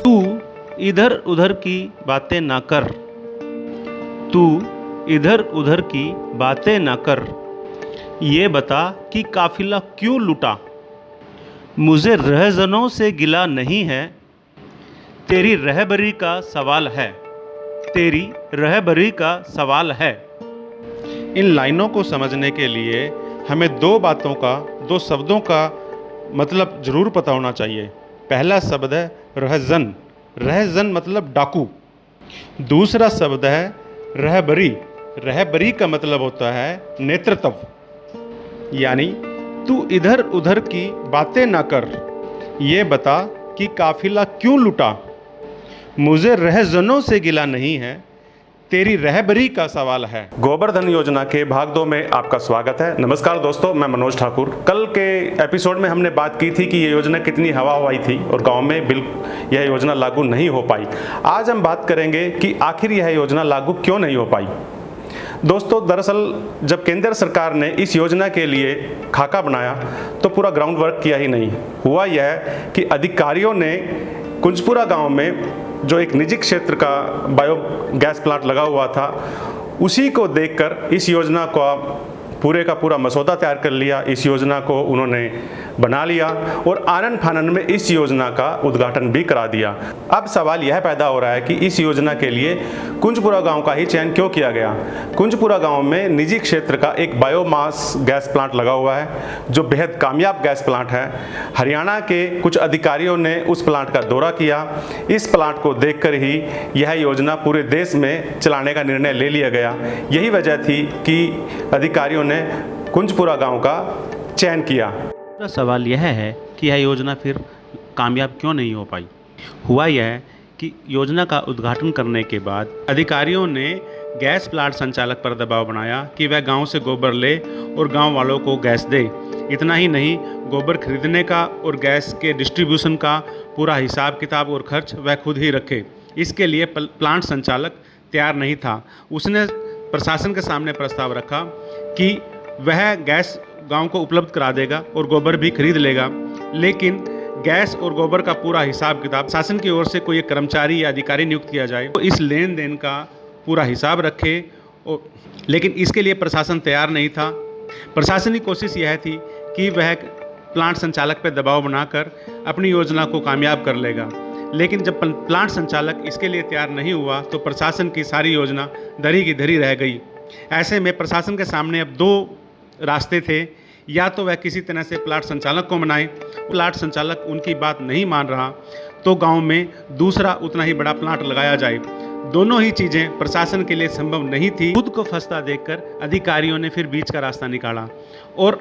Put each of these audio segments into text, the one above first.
तू इधर उधर की बातें ना कर। तू इधर उधर की बातें ना कर। ये बता कि काफिला क्यों लूटा। मुझे रहजनों से गिला नहीं है, तेरी रहबरी का सवाल है। तेरी रहबरी का सवाल है। इन लाइनों को समझने के लिए हमें दो शब्दों का मतलब ज़रूर पता होना चाहिए। पहला शब्द है रहजन। रहजन मतलब डाकू। दूसरा शब्द है रहबरी। रहबरी का मतलब होता है नेतृत्व। यानी तू इधर उधर की बातें ना कर, ये बता कि काफिला क्यों लूटा। मुझे रहजनों से गिला नहीं है, तेरी रहबरी का सवाल है। गोबर धन योजना के भाग 2 में आपका स्वागत है। नमस्कार दोस्तों, मैं मनोज ठाकुर। कल के एपिसोड में हमने बात की थी कि ये योजना कितनी हवा हवाई थी और गांव में बिल्कुल यह योजना लागू नहीं हो पाई। आज हम बात करेंगे कि आखिर यह योजना लागू क्यों नहीं हो पाई। दोस्तों, दरअसल जब केंद्र सरकार ने इस योजना के लिए खाका बनाया तो पूरा ग्राउंड वर्क किया ही नहीं। हुआ यह कि अधिकारियों ने कुंजपुरा गांव में जो एक निजी क्षेत्र का बायोगैस प्लांट लगा हुआ था, उसी को देखकर इस योजना का पूरे का पूरा मसौदा तैयार कर लिया। इस योजना को उन्होंने बना लिया और आनन फानन में इस योजना का उद्घाटन भी करा दिया। अब सवाल यह पैदा हो रहा है कि इस योजना के लिए कुंजपुरा गांव का ही चयन क्यों किया गया। कुंजपुरा गांव में निजी क्षेत्र का एक बायोमास गैस प्लांट लगा हुआ है जो बेहद कामयाब गैस प्लांट है। हरियाणा के कुछ अधिकारियों ने उस प्लांट का दौरा किया। इस प्लांट को देखकर ही यह योजना पूरे देश में चलाने का निर्णय ले लिया गया। यही वजह थी कि अधिकारियों ने कुंजपुरा गांव का चयन किया। दूसरा सवाल यह है कि यह योजना फिर कामयाब क्यों नहीं हो पाई। हुआ यह कि योजना का उद्घाटन करने के बाद अधिकारियों ने गैस प्लांट संचालक पर दबाव बनाया कि वह गांव से गोबर ले और गांव वालों को गैस दे। इतना ही नहीं, गोबर खरीदने का और गैस के डिस्ट्रीब्यूशन का पूरा हिसाब किताब और खर्च वह खुद ही रखे। इसके लिए प्लांट संचालक तैयार नहीं था। उसने प्रशासन के सामने प्रस्ताव रखा कि वह गैस गांव को उपलब्ध करा देगा और गोबर भी खरीद लेगा, लेकिन गैस और गोबर का पूरा हिसाब किताब शासन की ओर से कोई एक कर्मचारी या अधिकारी नियुक्त किया जाए तो इस लेन देन का पूरा हिसाब रखे। लेकिन इसके लिए प्रशासन तैयार नहीं था। प्रशासन की कोशिश यह थी कि वह प्लांट संचालक पर दबाव बनाकर अपनी योजना को कामयाब कर लेगा, लेकिन जब प्लांट संचालक इसके लिए तैयार नहीं हुआ तो प्रशासन की सारी योजना धरी की धरी रह गई। ऐसे में प्रशासन के सामने अब दो रास्ते थे। या तो वह किसी तरह से प्लांट संचालक को मनाए, प्लांट संचालक उनकी बात नहीं मान रहा तो गांव में दूसरा उतना ही बड़ा प्लांट लगाया जाए। दोनों ही चीज़ें प्रशासन के लिए संभव नहीं थी। खुद को फंसता देखकर अधिकारियों ने फिर बीच का रास्ता निकाला और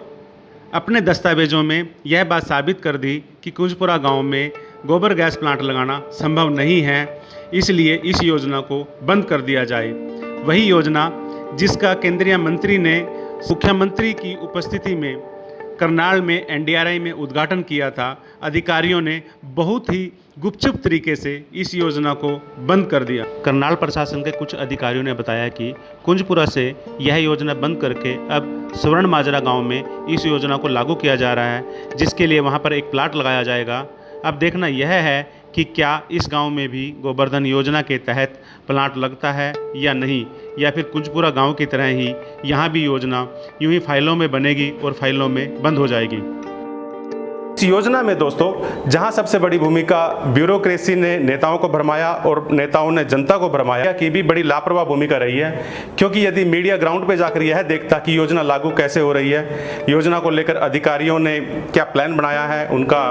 अपने दस्तावेजों में यह बात साबित कर दी कि कुंजपुरा गांव में गोबर गैस प्लांट लगाना संभव नहीं है, इसलिए इस योजना को बंद कर दिया जाए। वही योजना जिसका केंद्रीय मंत्री ने मुख्यमंत्री की उपस्थिति में करनाल में एनडीआरआई में उद्घाटन किया था। अधिकारियों ने बहुत ही गुपचुप तरीके से इस योजना को बंद कर दिया। करनाल प्रशासन के कुछ अधिकारियों ने बताया कि कुंजपुरा से यह योजना बंद करके अब स्वर्ण माजरा गांव में इस योजना को लागू किया जा रहा है, जिसके लिए वहां पर एक प्लांट लगाया जाएगा। अब देखना यह है कि क्या इस गांव में भी गोबर्धन योजना के तहत प्लांट लगता है या नहीं, या फिर कुंजपुरा गांव की तरह ही यहाँ भी योजना यूं ही फाइलों में बनेगी और फाइलों में बंद हो जाएगी। इस योजना में दोस्तों जहां सबसे बड़ी भूमिका ब्यूरोक्रेसी ने नेताओं को भरमाया और नेताओं ने जनता को भरमाया की भी बड़ी लापरवाह भूमिका रही है। क्योंकि यदि मीडिया ग्राउंड पे जाकर यह देखता कि योजना लागू कैसे हो रही है, योजना को लेकर अधिकारियों ने क्या प्लान बनाया है, उनका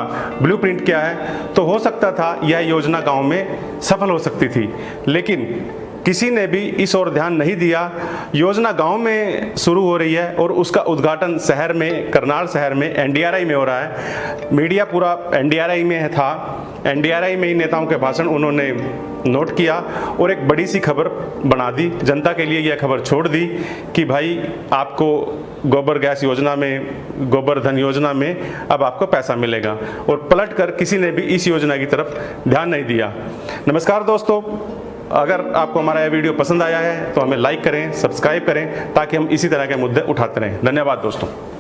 ब्लूप्रिंट क्या है, तो हो सकता था यह योजना गाँव में सफल हो सकती थी। लेकिन किसी ने भी इस ओर ध्यान नहीं दिया। योजना गांव में शुरू हो रही है और उसका उद्घाटन शहर में, करनाल शहर में एनडीआरआई में हो रहा है। मीडिया पूरा एनडीआरआई में था। एनडीआरआई में ही नेताओं के भाषण उन्होंने नोट किया और एक बड़ी सी खबर बना दी। जनता के लिए यह खबर छोड़ दी कि भाई आपको गोबर गैस योजना में, गोबर धन योजना में अब आपको पैसा मिलेगा, और पलटकर किसी ने भी इस योजना की तरफ ध्यान नहीं दिया। नमस्कार दोस्तों, अगर आपको हमारा यह वीडियो पसंद आया है तो हमें लाइक करें, सब्सक्राइब करें ताकि हम इसी तरह के मुद्दे उठाते रहें। धन्यवाद दोस्तों।